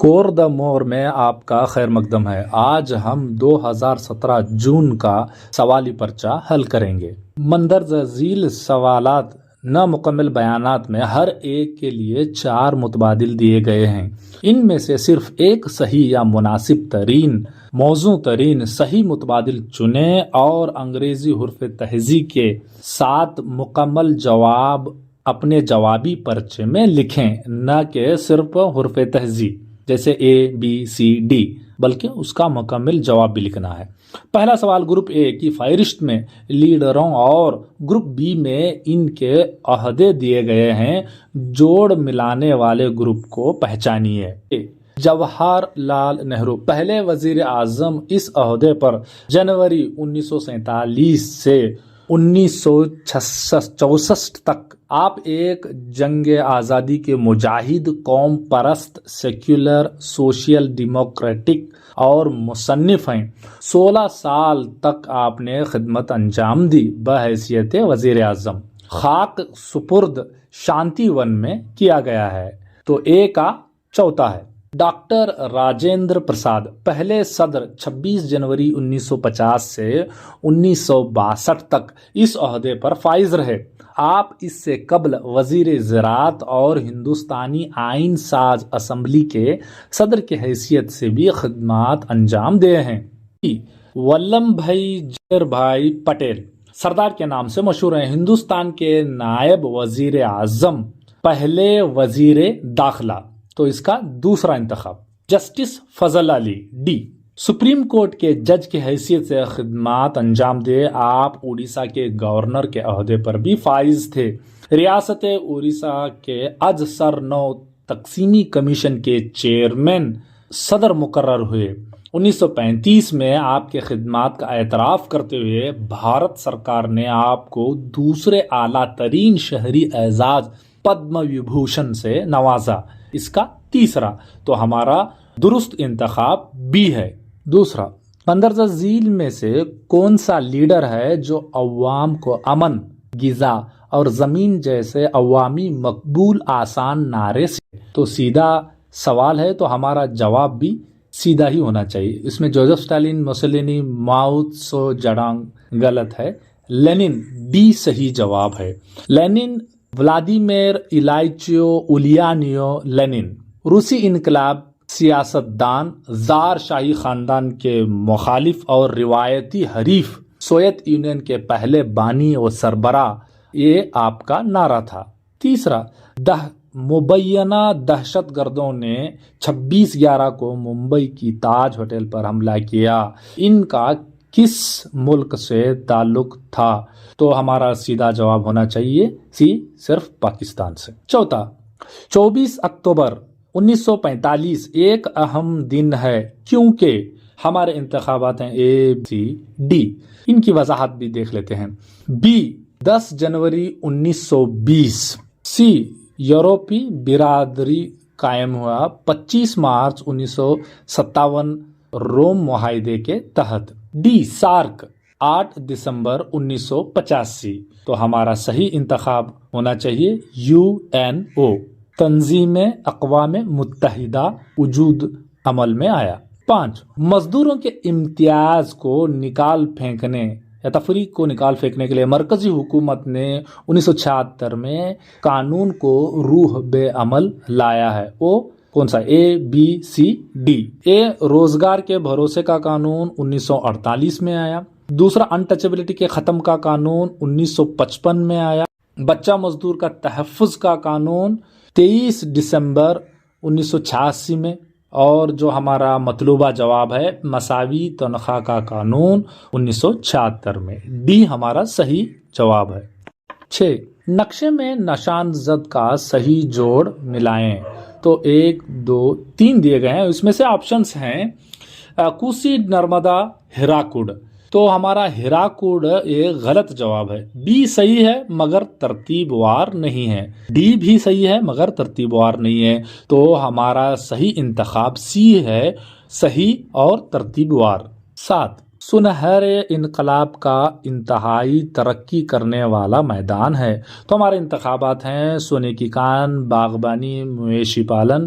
Score دا مور میں آپ کا خیر مقدم ہے۔ آج ہم 2017 جون کا سوالی پرچہ حل کریں گے۔ مندرجہ ذیل سوالات نامکمل بیانات میں ہر ایک کے لیے 4 متبادل دیے گئے ہیں۔ ان میں سے صرف ایک صحیح یا مناسب ترین موزوں ترین صحیح متبادل چنیں اور انگریزی حرف تہجی کے ساتھ مکمل جواب اپنے جوابی پرچے میں لکھیں، نہ کہ صرف حرف تہجی جیسے اے بی سی ڈی، بلکہ اس کا مکمل جواب بھی لکھنا ہے۔ پہلا سوال گروپ اے کی فہرست میں لیڈروں اور گروپ بی میں ان کے عہدے دیے گئے ہیں۔ جوڑ ملانے والے گروپ کو پہچانیے۔ جواہر لال نہرو پہلے وزیر اعظم، اس عہدے پر جنوری 1947 سے 1964 تک۔ آپ ایک جنگ آزادی کے مجاہد، قوم پرست، سیکولر، سوشل ڈیموکریٹک اور مصنف ہیں۔ 16 سال تک آپ نے خدمت انجام دی بحیثیت وزیر اعظم۔ خاک سپرد شانتی ون میں کیا گیا ہے۔ تو اے کا چوتھا ہے۔ ڈاکٹر راجندر پرساد پہلے صدر 26 جنوری 1950 سے 1962 تک اس عہدے پر فائز رہے۔ آپ اس سے قبل وزیر زراعت اور ہندوستانی آئین ساز اسمبلی کے صدر کی حیثیت سے بھی خدمات انجام دے ہیں۔ ولبھ بھائی پٹیل سردار کے نام سے مشہور ہیں۔ ہندوستان کے نائب وزیر اعظم، پہلے وزیر داخلہ۔ تو اس کا دوسرا انتخاب۔ جسٹس فضل علی ڈی سپریم کورٹ کے جج کی حیثیت سے خدمات انجام دے۔ آپ اڑیسہ کے گورنر کے عہدے پر بھی فائز تھے۔ ریاست اڑیسہ کے از سر نو تقسیمی کمیشن کے چیئرمین صدر مقرر ہوئے۔ 1935 میں آپ کے خدمات کا اعتراف کرتے ہوئے بھارت سرکار نے آپ کو دوسرے اعلیٰ ترین شہری اعزاز پدم وبھوشن سے نوازا۔ اس کا تیسرا تو ہمارا درست انتخاب بی ہے۔ دوسرا، مندرجہ ذیل میں سے کون سا لیڈر ہے جو عوام کو امن، غذا اور زمین جیسے عوامی مقبول آسان نعرے سے؟ تو سیدھا سوال ہے، تو ہمارا جواب بھی سیدھا ہی ہونا چاہیے۔ اس میں جوزف اسٹالن، موسولینی، ماؤ سو جڈانگ غلط ہے۔ لینن ڈی صحیح جواب ہے۔ لینن ولادیمیر ایلائچ الیانیو لینن روسی انقلاب سیاست دان، زار شاہی خاندان کے مخالف اور روایتی حریف، سوویت یونین کے پہلے بانی و سربراہ، یہ آپ کا نعرہ تھا۔ تیسرا، مبینہ دہشت گردوں نے 26/11 کو ممبئی کی تاج ہوٹل پر حملہ کیا۔ ان کا کس ملک سے تعلق تھا؟ تو ہمارا سیدھا جواب ہونا چاہیے سی، صرف پاکستان سے۔ چوتھا، 24 اکتوبر 1945 ایک اہم دن ہے کیونکہ ہمارے انتخابات ہیں اے سی ڈی۔ ان کی وضاحت بھی دیکھ لیتے ہیں۔ بی 10 جنوری 1920، سی یورپی برادری قائم ہوا 25 مارچ 1957 روم معاہدے کے تحت۔ ڈی سارک 8 دسمبر 1985۔ تو ہمارا صحیح انتخاب ہونا چاہیے UNESCO، تنظیم اقوام متحدہ وجود عمل میں آیا۔ 5، مزدوروں کے امتیاز کو نکال پھینکنے یا تفریق کو نکال پھینکنے کے لیے مرکزی حکومت نے 1976 میں قانون کو روح بے عمل لایا ہے۔ وہ کون سا؟ اے بی سی ڈی۔ اے روزگار کے بھروسے کا قانون 1948 میں آیا۔ دوسرا، انٹچبلٹی کے ختم کا قانون 1955 میں آیا۔ بچہ مزدور کا تحفظ کا قانون 23 دسمبر 1986 میں۔ اور جو ہمارا مطلوبہ جواب ہے، مساوی تنخواہ کا قانون 1976 میں۔ ڈی ہمارا صحیح جواب ہے۔ 6، نقشے میں نشان زد کا صحیح جوڑ ملائیں۔ تو 1 2 3 دیے گئے ہیں، اس میں سے آپشنز ہیں کوسی، نرمدا، ہیراکوڈ۔ تو ہمارا ہیراکوڈ ایک غلط جواب ہے۔ بی صحیح ہے مگر ترتیب وار نہیں ہے۔ ڈی بھی صحیح ہے مگر ترتیب وار نہیں ہے۔ تو ہمارا صحیح انتخاب سی ہے، صحیح اور ترتیب وار۔ 7، سنہرے انقلاب کا انتہائی ترقی کرنے والا میدان ہے۔ تو ہمارے انتخابات ہیں سونے کی کان، باغبانی، مویشی پالن،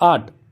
8,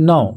9,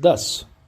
10,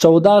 14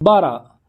12,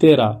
13,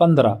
15,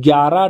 11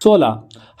16,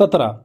17,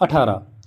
18,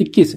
21,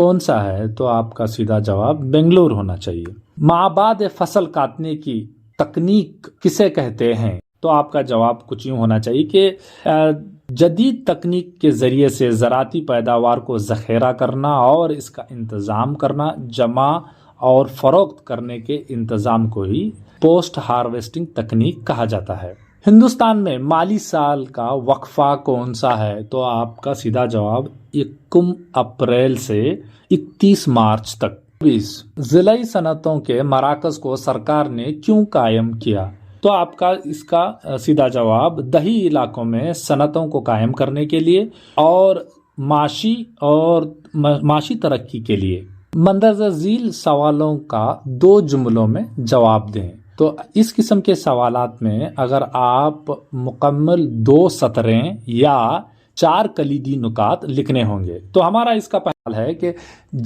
کون سا ہے؟ تو آپ کا سیدھا جواب بنگلور ہونا چاہیے۔ مابعد فصل کاٹنے کی تکنیک کسے کہتے ہیں؟ تو آپ کا جواب کچھ یوں ہونا چاہیے کہ جدید تکنیک کے ذریعے سے زراعتی پیداوار کو ذخیرہ کرنا اور اس کا انتظام کرنا، جمع اور فروخت کرنے کے انتظام کو ہی پوسٹ ہارویسٹنگ تکنیک کہا جاتا ہے۔ ہندوستان میں مالی سال کا وقفہ کون سا ہے؟ تو آپ کا سیدھا جواب 1 اپریل سے 31 مارچ تک۔ ضلعی صنعتوں کے مراکز کو سرکار نے کیوں قائم کیا؟ تو آپ کا اس کا سیدھا جواب دیہی علاقوں میں صنعتوں کو قائم کرنے کے لیے اور معاشی ترقی کے لیے۔ مندرجہ ذیل سوالوں کا 2 جملوں میں جواب دیں۔ تو اس قسم کے سوالات میں اگر آپ مکمل 2 سطریں یا 4 کلیدی نکات لکھنے ہوں گے۔ تو ہمارا اس کا پہلا ہے کہ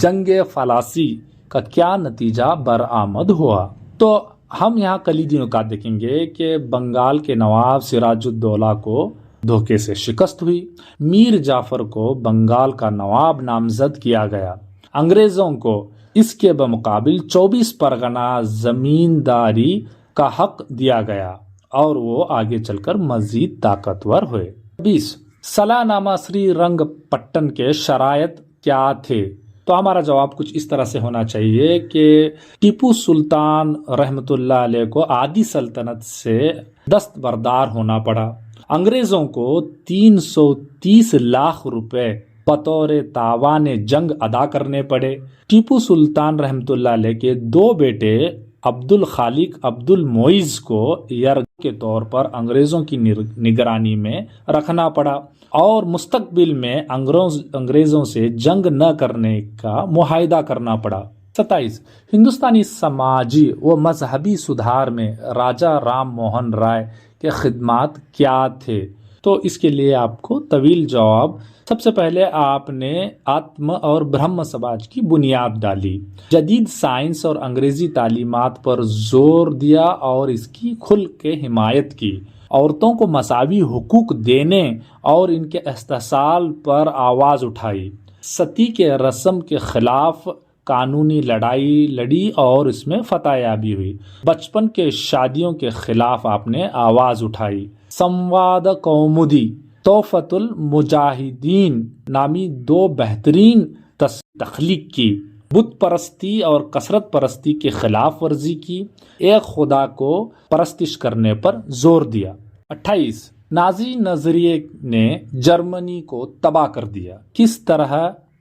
جنگ فلاسی کا کیا نتیجہ برآمد ہوا؟ تو ہم یہاں کلیدی نکات دیکھیں گے کہ بنگال کے نواب سراج الدولہ کو دھوکے سے شکست ہوئی، میر جعفر کو بنگال کا نواب نامزد کیا گیا، انگریزوں کو اس کے بمقابل 24 پرگنہ زمینداری کا حق دیا گیا اور وہ آگے چل کر مزید طاقتور ہوئے۔ 20 سالہ نامہ سری رنگ پٹن کے شرائط کیا تھے؟ تو ہمارا جواب کچھ اس طرح سے ہونا چاہیے کہ ٹیپو سلطان رحمۃ اللہ علیہ کو عادی سلطنت سے دستبردار ہونا پڑا، انگریزوں کو 330 لاکھ روپے بطور تاوان جنگ ادا کرنے پڑے، ٹیپو سلطان رحمۃ اللہ علیہ کے 2 بیٹے عبد الخالق عبد المعز کو یرغمال کے طور پر انگریزوں کی نگرانی میں رکھنا پڑا اور مستقبل میں انگریزوں سے جنگ نہ کرنے کا معاہدہ کرنا پڑا۔ 27 ہندوستانی سماجی و مذہبی سدھار میں راجا رام موہن رائے کے خدمات کیا تھے؟ تو اس کے لیے آپ کو طویل جواب۔ سب سے پہلے آپ نے آتم اور برہم سماج کی بنیاد ڈالی، جدید سائنس اور انگریزی تعلیمات پر زور دیا اور اس کی کھل کے حمایت کی، عورتوں کو مساوی حقوق دینے اور ان کے استحصال پر آواز اٹھائی، ستی کے رسم کے خلاف قانونی لڑائی لڑی اور اس میں فتح یابی ہوئی، بچپن کے شادیوں کے خلاف آپ نے آواز اٹھائی، سمواد کومودی، تحفۃ المجاہدین نامی 2 بہترین تخلیق کی، بت پرستی اور کثرت پرستی کے خلاف ورزی کی، ایک خدا کو پرستش کرنے پر زور دیا۔ 28 نازی نظریے نے جرمنی کو تباہ کر دیا، کس طرح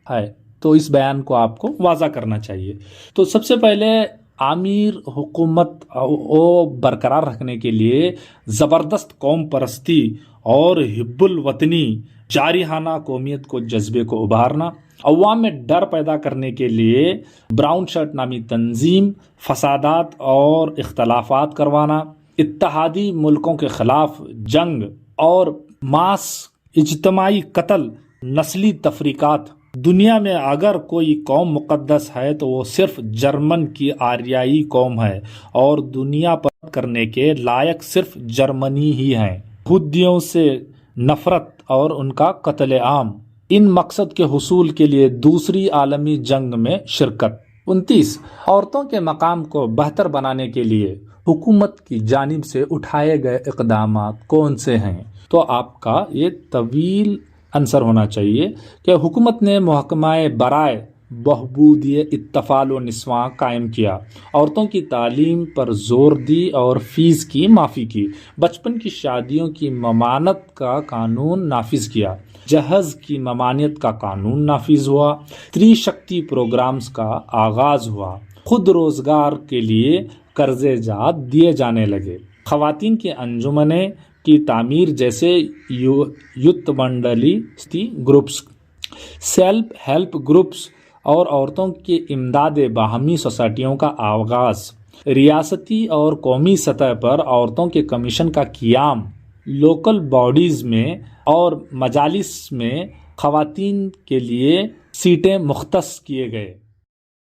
ہے؟ تو اس بیان کو آپ کو واضح کرنا چاہیے۔ تو سب سے پہلے امیر حکومت کو برقرار رکھنے کے لیے زبردست قوم پرستی اور حب الوطنی، جارحانہ قومیت کو جذبے کو ابھارنا، عوام میں ڈر پیدا کرنے کے لیے براؤن شرٹ نامی تنظیم، فسادات اور اختلافات کروانا، اتحادی ملکوں کے خلاف جنگ اور ماس اجتماعی قتل، نسلی تفریقات۔ دنیا میں اگر کوئی قوم مقدس ہے تو وہ صرف جرمن کی آریائی قوم ہے اور دنیا پر کرنے کے لائق صرف جرمنی ہی ہے۔ یہودیوں سے نفرت اور ان کا قتل عام، ان مقصد کے حصول کے لیے دوسری عالمی جنگ میں شرکت۔ 29 عورتوں کے مقام کو بہتر بنانے کے لیے حکومت کی جانب سے اٹھائے گئے اقدامات کون سے ہیں؟ تو آپ کا یہ طویل آنسر ہونا چاہیے کہ حکومت نے محکمہ برائے بہبود اطفال و نسواں قائم کیا، عورتوں کی تعلیم پر زور دی اور فیس کی معافی کی، بچپن کی شادیوں کی ممانعت کا قانون نافذ کیا، جہیز کی ممانعت کا قانون نافذ ہوا، استری شکتی پروگرامز کا آغاز ہوا، خود روزگار کے لیے قرضے جات دیے جانے لگے، خواتین کی انجمنیں کی تعمیر جیسے یوتھ منڈلی گروپس، سیلف ہیلپ گروپس اور عورتوں کی امداد باہمی سوسائٹیوں کا آغاز، ریاستی اور قومی سطح پر عورتوں کے کمیشن کا قیام، لوکل باڈیز میں اور مجالس میں خواتین کے لیے سیٹیں مختص کیے گئے۔